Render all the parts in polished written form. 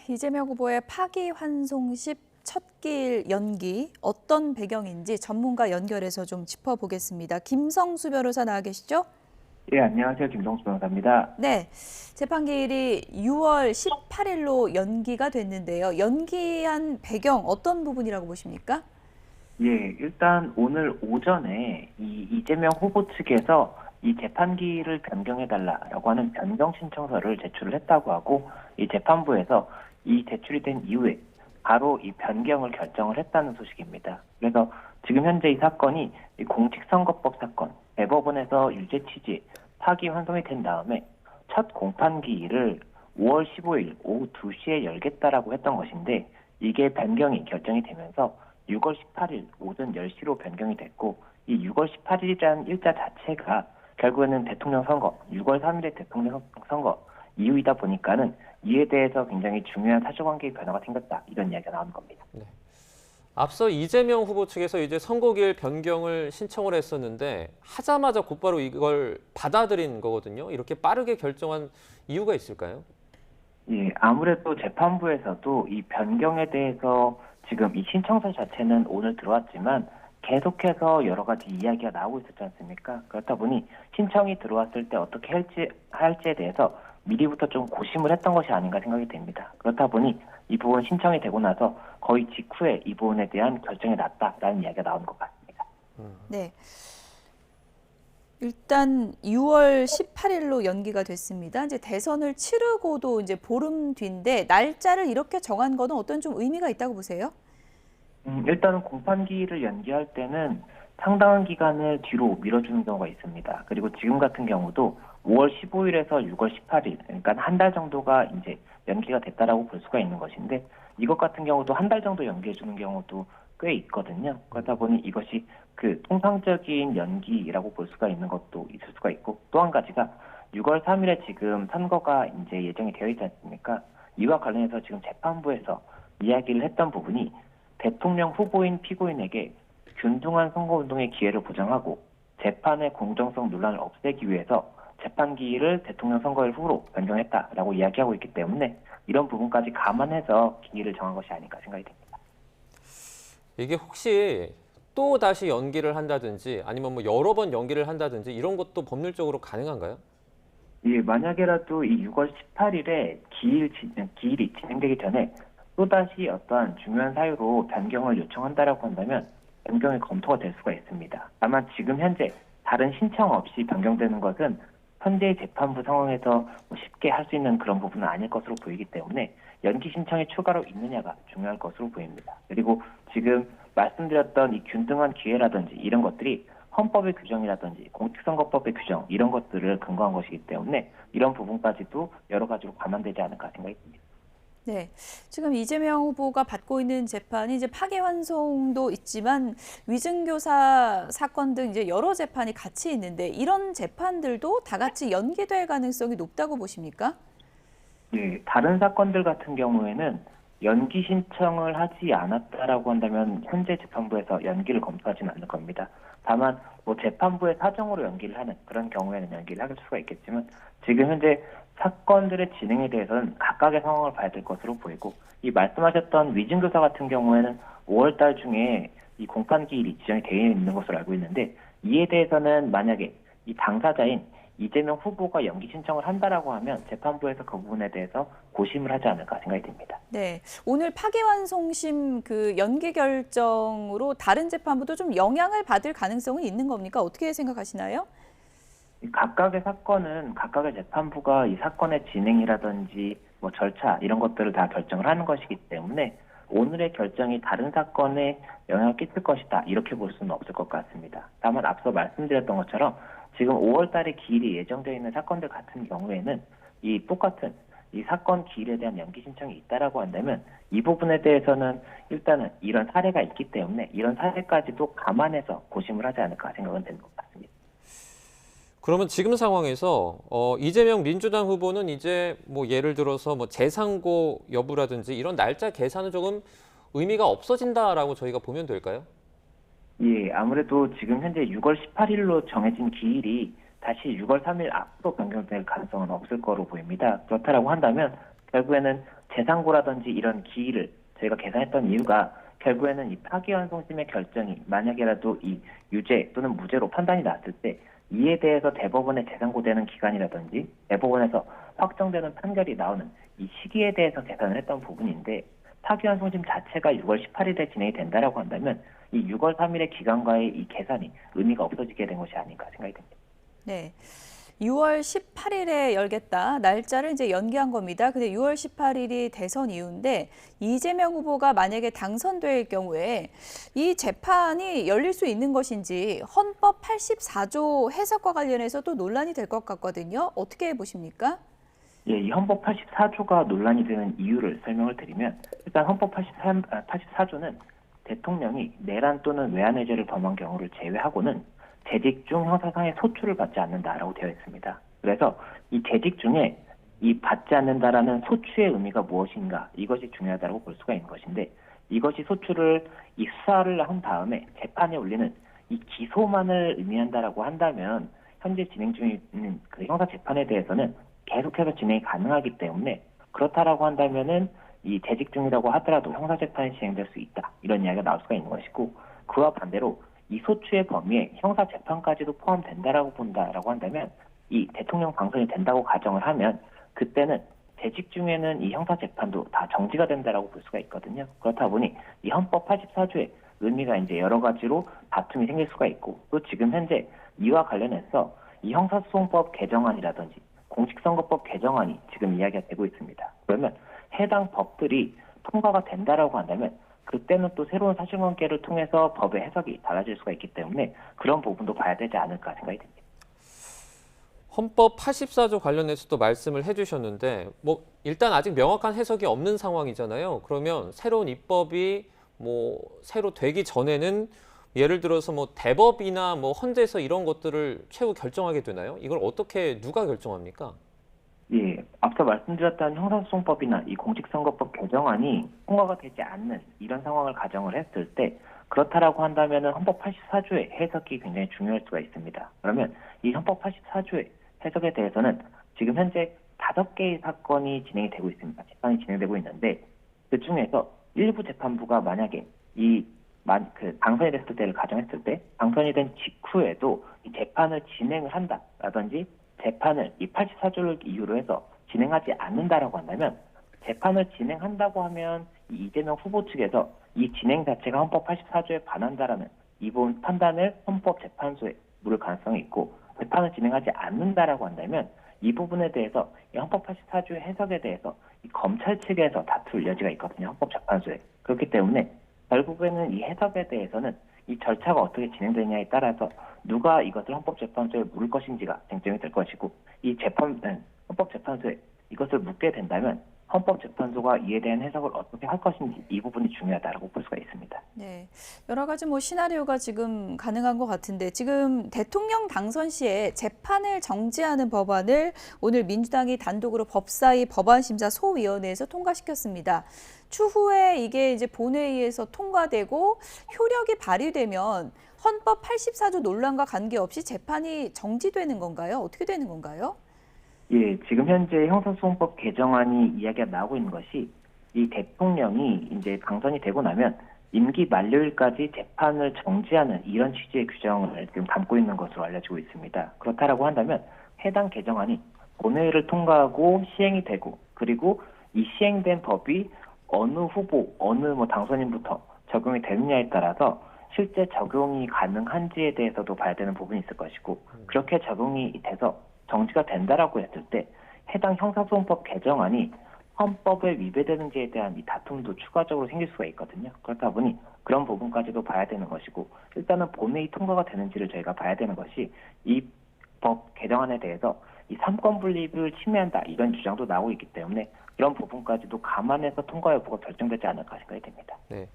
이재명 후보의 파기환송식 첫 길 연기 어떤 배경인지 전문가 연결해서 좀 짚어보겠습니다. 김성수 변호사 나와 계시죠? 예, 안녕하세요. 김성수 변호사입니다. 네, 재판기일이 6월 18일로 연기가 됐는데요. 연기한 배경 어떤 부분이라고 보십니까? 예, 일단 오늘 오전에 이재명 후보 측에서 이 재판기를 변경해달라라고 하는 변경 신청서를 제출을 했다고 하고, 이 재판부에서 이 제출이 된 이후에 바로 이 변경을 결정을 했다는 소식입니다. 그래서 지금 현재 이 사건이 이 공직선거법 사건, 대법원에서 유죄 취지, 파기환송이 된 다음에 첫 공판기일을 5월 15일 오후 2시에 열겠다라고 했던 것인데, 이게 변경이 결정이 되면서 6월 18일 오전 10시로 변경이 됐고, 이 6월 18일이라는 일자 자체가 결국에는 대통령 선거, 6월 3일의 대통령 선거 이후이다 보니까는 이에 대해서 굉장히 중요한 사실관계의 변화가 생겼다, 이런 이야기가 나오는 겁니다. 네. 앞서 이재명 후보 측에서 이제 선거기일 변경을 신청을 했었는데 하자마자 곧바로 이걸 받아들인 거거든요. 이렇게 빠르게 결정한 이유가 있을까요? 예, 아무래도 재판부에서도 이 변경에 대해서 지금 이 신청서 자체는 오늘 들어왔지만 계속해서 여러 가지 이야기가 나오고 있었지 않습니까? 그렇다 보니 신청이 들어왔을 때 어떻게 할지에 대해서 미리부터 좀 고심을 했던 것이 아닌가 생각이 됩니다. 그렇다 보니 이 부분 신청이 되고 나서 거의 직후에 이 부분에 대한 결정이 났다라는 이야기가 나오는 것 같습니다. 네. 일단 6월 18일로 연기가 됐습니다. 이제 대선을 치르고도 이제 보름 뒤인데 날짜를 이렇게 정한 거는 어떤 좀 의미가 있다고 보세요? 일단은 공판기일을 연기할 때는 상당한 기간을 뒤로 밀어주는 경우가 있습니다. 그리고 지금 같은 경우도 5월 15일에서 6월 18일, 그러니까 한 달 정도가 이제 연기가 됐다라고 볼 수가 있는 것인데, 이것 같은 경우도 한 달 정도 연기해주는 경우도 꽤 있거든요. 그러다 보니 이것이 그 통상적인 연기라고 볼 수가 있는 것도 있을 수가 있고, 또 한 가지가 6월 3일에 지금 선거가 이제 예정이 되어 있지 않습니까? 이와 관련해서 지금 재판부에서 이야기를 했던 부분이 대통령 후보인 피고인에게 균등한 선거운동의 기회를 보장하고 재판의 공정성 논란을 없애기 위해서 재판기일을 대통령 선거일 후로 변경했다라고 이야기하고 있기 때문에 이런 부분까지 감안해서 기일을 정한 것이 아닐까 생각이 됩니다. 이게 혹시 또 다시 연기를 한다든지 아니면 뭐 여러 번 연기를 한다든지 이런 것도 법률적으로 가능한가요? 예, 만약에라도 이 6월 18일에 기일이 진행되기 전에 또다시 어떠한 중요한 사유로 변경을 요청한다라고 한다면 변경이 검토가 될 수가 있습니다. 다만 지금 현재 다른 신청 없이 변경되는 것은 현재의 재판부 상황에서 쉽게 할 수 있는 그런 부분은 아닐 것으로 보이기 때문에 연기 신청이 추가로 있느냐가 중요할 것으로 보입니다. 그리고 지금 말씀드렸던 이 균등한 기회라든지 이런 것들이 헌법의 규정이라든지 공직선거법의 규정 이런 것들을 근거한 것이기 때문에 이런 부분까지도 여러 가지로 감안되지 않을까 생각이 듭니다. 네, 지금 이재명 후보가 받고 있는 재판이 이제 파기환송도 있지만 위증교사 사건 등 이제 여러 재판이 같이 있는데 이런 재판들도 다 같이 연기될 가능성이 높다고 보십니까? 예, 다른 사건들 같은 경우에는 연기 신청을 하지 않았다라고 한다면 현재 재판부에서 연기를 검토하지는 않을 겁니다. 다만 뭐 재판부의 사정으로 연기를 하는 그런 경우에는 연기를 할 수가 있겠지만 지금 현재 사건들의 진행에 대해서는 각각의 상황을 봐야 될 것으로 보이고, 이 말씀하셨던 위증교사 같은 경우에는 5월 달 중에 이 공판기일이 지정이 되어 있는 것으로 알고 있는데, 이에 대해서는 만약에 이 당사자인 이재명 후보가 연기 신청을 한다라고 하면 재판부에서 그 부분에 대해서 고심을 하지 않을까 생각이 됩니다. 네, 오늘 파기환송심 그 연기 결정으로 다른 재판부도 좀 영향을 받을 가능성은 있는 겁니까? 어떻게 생각하시나요? 각각의 사건은 각각의 재판부가 이 사건의 진행이라든지 뭐 절차 이런 것들을 다 결정을 하는 것이기 때문에 오늘의 결정이 다른 사건에 영향을 끼칠 것이다 이렇게 볼 수는 없을 것 같습니다. 다만 앞서 말씀드렸던 것처럼 지금 5월 달에 기일이 예정되어 있는 사건들 같은 경우에는 이 똑같은 이 사건 기일에 대한 연기 신청이 있다라고 한다면 이 부분에 대해서는 일단은 이런 사례가 있기 때문에 이런 사례까지도 감안해서 고심을 하지 않을까 생각은 되는 것 같습니다. 그러면 지금 상황에서 이재명 민주당 후보는 이제 뭐 예를 들어서 뭐 재상고 여부라든지 이런 날짜 계산은 조금 의미가 없어진다라고 저희가 보면 될까요? 예, 아무래도 지금 현재 6월 18일로 정해진 기일이 다시 6월 3일 앞으로 변경될 가능성은 없을 거로 보입니다. 그렇다라고 한다면 결국에는 재상고라든지 이런 기일을 저희가 계산했던 이유가 결국에는 이 파기환송심의 결정이 만약에라도 이 유죄 또는 무죄로 판단이 났을 때 이에 대해서 대법원에 재상고되는 기간이라든지 대법원에서 확정되는 판결이 나오는 이 시기에 대해서 계산을 했던 부분인데 파기환송심 자체가 6월 18일에 진행이 된다라고 한다면 이 6월 3일의 기간과의 이 계산이 의미가 없어지게 된 것이 아닌가 생각이 듭니다. 네. 6월 18일에 열겠다. 날짜를 이제 연기한 겁니다. 근데 6월 18일이 대선 이후인데 이재명 후보가 만약에 당선될 경우에 이 재판이 열릴 수 있는 것인지 헌법 84조 해석과 관련해서 또 논란이 될 것 같거든요. 어떻게 보십니까? 예, 이 헌법 84조가 논란이 되는 이유를 설명을 드리면 일단 헌법 84조는 대통령이 내란 또는 외환해제를 범한 경우를 제외하고는 재직 중 형사상의 소출을 받지 않는다라고 되어 있습니다. 그래서 이 재직 중에 이 받지 않는다라는 소추의 의미가 무엇인가 이것이 중요하다고 볼 수가 있는 것인데 이것이 소추를 이 수사를 한 다음에 재판에 올리는 이 기소만을 의미한다라고 한다면 현재 진행 중에 있는 그 형사 재판에 대해서는 계속해서 진행이 가능하기 때문에 그렇다라고 한다면은 이 재직 중이라고 하더라도 형사 재판이 진행될 수 있다 이런 이야기가 나올 수가 있는 것이고 그와 반대로 이 소추의 범위에 형사 재판까지도 포함된다라고 본다라고 한다면 이 대통령 당선이 된다고 가정을 하면 그때는 재직 중에는 이 형사 재판도 다 정지가 된다라고 볼 수가 있거든요. 그렇다 보니 이 헌법 84조의 의미가 이제 여러 가지로 다툼이 생길 수가 있고 또 지금 현재 이와 관련해서 이 형사소송법 개정안이라든지 공직선거법 개정안이 지금 이야기가 되고 있습니다. 그러면 해당 법들이 통과가 된다라고 한다면 그때는 또 새로운 사실관계를 통해서 법의 해석이 달라질 수가 있기 때문에 그런 부분도 봐야 되지 않을까 생각이 듭니다. 헌법 84조 관련해서도 말씀을 해주셨는데 뭐 일단 아직 명확한 해석이 없는 상황이잖아요. 그러면 새로운 입법이 뭐 새로 되기 전에는 예를 들어서 뭐 대법이나 뭐 헌재에서 이런 것들을 최후 결정하게 되나요? 이걸 어떻게 누가 결정합니까? 예, 앞서 말씀드렸던 형사소송법이나 이 공직선거법 개정안이 통과가 되지 않는 이런 상황을 가정을 했을 때 그렇다라고 한다면 헌법 84조의 해석이 굉장히 중요할 수가 있습니다. 그러면 이 헌법 84조의 해석에 대해서는 지금 현재 5개의 사건이 진행이 되고 있습니다. 재판이 진행되고 있는데 그 중에서 일부 재판부가 만약에 당선이 됐을 때를 가정했을 때 당선이 된 직후에도 이 재판을 진행을 한다라든지 재판을 이 84조를 이유로 해서 진행하지 않는다라고 한다면 재판을 진행한다고 하면 이 이재명 후보 측에서 이 진행 자체가 헌법 84조에 반한다라는 이번 판단을 헌법재판소에 물을 가능성이 있고 재판을 진행하지 않는다라고 한다면 이 부분에 대해서 이 헌법 84조의 해석에 대해서 이 검찰 측에서 다툴 여지가 있거든요. 헌법재판소에. 그렇기 때문에 결국에는 이 해석에 대해서는 이 절차가 어떻게 진행되냐에 따라서 누가 이것을 헌법재판소에 물을 것인지가 쟁점이 될 것이고 이 헌법재판소에 이것을 묻게 된다면 헌법재판소가 이에 대한 해석을 어떻게 할 것인지 이 부분이 중요하다고 볼 수가 있습니다. 네, 여러 가지 뭐 시나리오가 지금 가능한 것 같은데 지금 대통령 당선 시에 재판을 정지하는 법안을 오늘 민주당이 단독으로 법사위 법안심사소위원회에서 통과시켰습니다. 추후에 이게 이제 본회의에서 통과되고 효력이 발휘되면 헌법 84조 논란과 관계없이 재판이 정지되는 건가요? 어떻게 되는 건가요? 예, 지금 현재 형사소송법 개정안이 이야기가 나오고 있는 것이 이 대통령이 이제 당선이 되고 나면 임기 만료일까지 재판을 정지하는 이런 취지의 규정을 지금 담고 있는 것으로 알려지고 있습니다. 그렇다라고 한다면 해당 개정안이 본회의를 통과하고 시행이 되고 그리고 이 시행된 법이 어느 후보, 어느 당선인부터 적용이 되느냐에 따라서 실제 적용이 가능한지에 대해서도 봐야 되는 부분이 있을 것이고 그렇게 적용이 돼서 정지가 된다라고 했을 때 해당 형사소송법 개정안이 헌법에 위배되는지에 대한 이 다툼도 추가적으로 생길 수가 있거든요. 그렇다 보니 그런 부분까지도 봐야 되는 것이고 일단은 본회의 통과가 되는지를 저희가 봐야 되는 것이 이 법 개정안에 대해서 이 삼권 분립을 침해한다 이런 주장도 나오고 있기 때문에 이런 부분까지도 감안해서 통과 여부가 결정되지 않을까 생각이 됩니다. 네.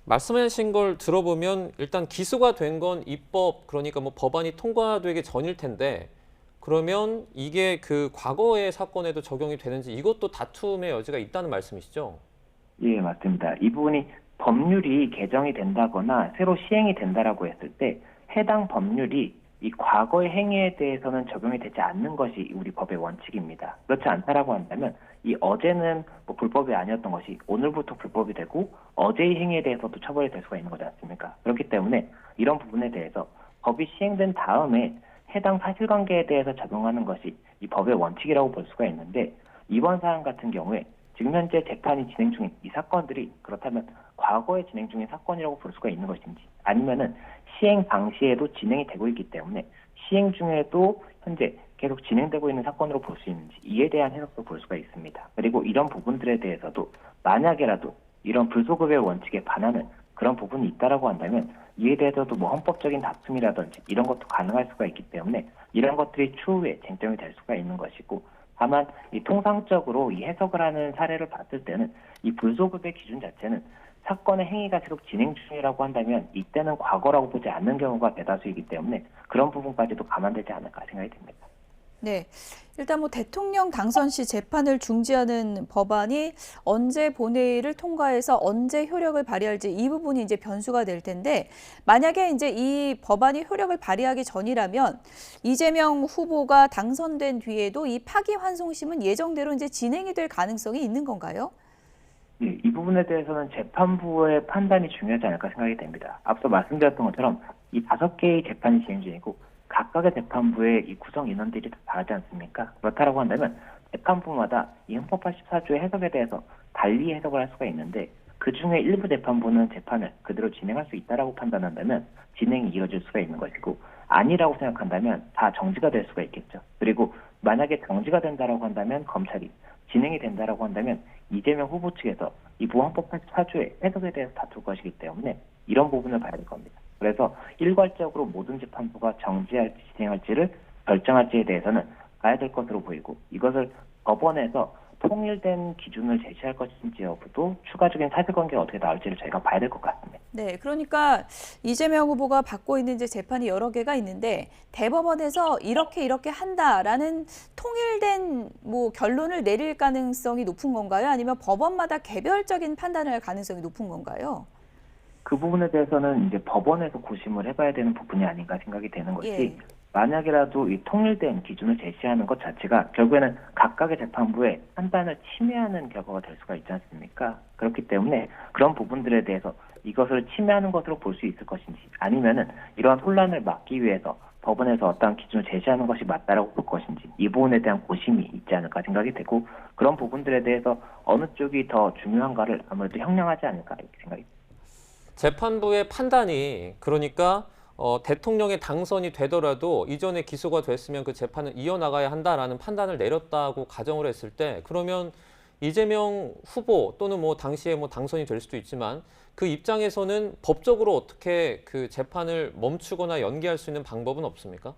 말씀하신 걸 들어보면 일단 기소가 된 건 입법 그러니까 뭐 법안이 통과되기 전일 텐데 그러면 이게 그 과거의 사건에도 적용이 되는지 이것도 다툼의 여지가 있다는 말씀이시죠? 예, 맞습니다. 이 부분이 법률이 개정이 된다거나 새로 시행이 된다라고 했을 때 해당 법률이 이 과거의 행위에 대해서는 적용이 되지 않는 것이 우리 법의 원칙입니다. 그렇지 않다라고 한다면 이 어제는 뭐 불법이 아니었던 것이 오늘부터 불법이 되고 어제의 행위에 대해서도 처벌이 될 수가 있는 거지 않습니까? 그렇기 때문에 이런 부분에 대해서 법이 시행된 다음에 해당 사실관계에 대해서 적용하는 것이 이 법의 원칙이라고 볼 수가 있는데 이번 사안 같은 경우에 지금 현재 재판이 진행 중인 이 사건들이 그렇다면 과거에 진행 중인 사건이라고 볼 수가 있는 것인지 아니면은 시행 당시에도 진행이 되고 있기 때문에 시행 중에도 현재 계속 진행되고 있는 사건으로 볼 수 있는지 이에 대한 해석도 볼 수가 있습니다. 그리고 이런 부분들에 대해서도 만약에라도 이런 불소급의 원칙에 반하는 그런 부분이 있다라고 한다면 이에 대해서도 뭐 헌법적인 다툼이라든지 이런 것도 가능할 수가 있기 때문에 이런 것들이 추후에 쟁점이 될 수가 있는 것이고 다만 이 통상적으로 이 해석을 하는 사례를 봤을 때는 이 불소급의 기준 자체는 사건의 행위가 계속 진행 중이라고 한다면 이때는 과거라고 보지 않는 경우가 대다수이기 때문에 그런 부분까지도 감안되지 않을까 생각이 듭니다. 네. 일단 뭐 대통령 당선 시 재판을 중지하는 법안이 언제 본회의를 통과해서 언제 효력을 발휘할지 이 부분이 이제 변수가 될 텐데 만약에 이제 이 법안이 효력을 발휘하기 전이라면 이재명 후보가 당선된 뒤에도 이 파기환송심은 예정대로 이제 진행이 될 가능성이 있는 건가요? 예, 이 부분에 대해서는 재판부의 판단이 중요하지 않을까 생각이 됩니다. 앞서 말씀드렸던 것처럼 이 5개의 재판이 진행 중이고 각각의 재판부의 이 구성 인원들이 다 다르지 않습니까? 그렇다고 한다면 재판부마다 이 헌법 84조의 해석에 대해서 달리 해석을 할 수가 있는데 그중에 일부 재판부는 재판을 그대로 진행할 수 있다라고 판단한다면 진행이 이어질 수가 있는 것이고 아니라고 생각한다면 다 정지가 될 수가 있겠죠. 그리고 만약에 정지가 된다라고 한다면 검찰이 진행이 된다라고 한다면 이재명 후보 측에서 이 헌법 84조의 해석에 대해서 다툴 것이기 때문에 이런 부분을 봐야 될 겁니다. 그래서 일괄적으로 모든 재판부가 정지할지 진행할지를 결정할지에 대해서는 봐야 될 것으로 보이고 이것을 법원에서 통일된 기준을 제시할 것인지 여부도 추가적인 사실관계가 어떻게 나올지를 저희가 봐야 될 것 같습니다. 네, 그러니까 이재명 후보가 받고 있는 이제 재판이 여러 개가 있는데 대법원에서 이렇게 한다라는 통일된 뭐 결론을 내릴 가능성이 높은 건가요? 아니면 법원마다 개별적인 판단을 할 가능성이 높은 건가요? 그 부분에 대해서는 이제 법원에서 고심을 해봐야 되는 부분이 아닌가 생각이 되는 것이 예. 만약이라도 이 통일된 기준을 제시하는 것 자체가 결국에는 각각의 재판부의 판단을 침해하는 결과가 될 수가 있지 않습니까? 그렇기 때문에 그런 부분들에 대해서 이것을 침해하는 것으로 볼 수 있을 것인지 아니면은 이러한 혼란을 막기 위해서 법원에서 어떠한 기준을 제시하는 것이 맞다라고 볼 것인지 이 부분에 대한 고심이 있지 않을까 생각이 되고 그런 부분들에 대해서 어느 쪽이 더 중요한가를 아무래도 형량하지 않을까 이렇게 생각이 듭니다. 재판부의 판단이 그러니까 대통령의 당선이 되더라도 이전에 기소가 됐으면 그 재판을 이어나가야 한다라는 판단을 내렸다고 가정을 했을 때 그러면 이재명 후보 또는 뭐 당시에 뭐 당선이 될 수도 있지만 그 입장에서는 법적으로 어떻게 그 재판을 멈추거나 연기할 수 있는 방법은 없습니까?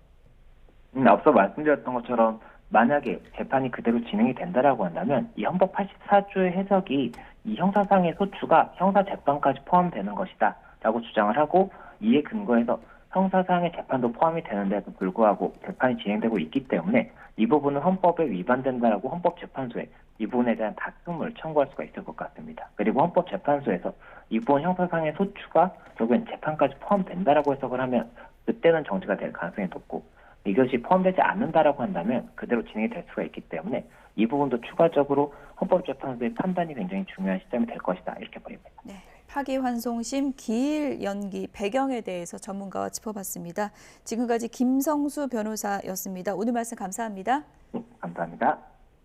앞서 말씀드렸던 것처럼 만약에 재판이 그대로 진행이 된다라고 한다면 이 헌법 84조의 해석이 이 형사상의 소추가 형사재판까지 포함되는 것이다 라고 주장을 하고 이에 근거해서 형사상의 재판도 포함이 되는데도 불구하고 재판이 진행되고 있기 때문에 이 부분은 헌법에 위반된다라고 헌법재판소에 이 부분에 대한 다툼을 청구할 수가 있을 것 같습니다. 그리고 헌법재판소에서 이 부분 형사상의 소추가 결국엔 재판까지 포함된다라고 해석을 하면 그때는 정지가 될 가능성이 높고 이것이 포함되지 않는다라고 한다면 그대로 진행이 될 수가 있기 때문에 이 부분도 추가적으로 헌법재판소의 판단이 굉장히 중요한 시점이 될 것이다 이렇게 보입니다. 네, 파기환송심 기일 연기 배경에 대해서 전문가와 짚어봤습니다. 지금까지 김성수 변호사였습니다. 오늘 말씀 감사합니다. 감사합니다.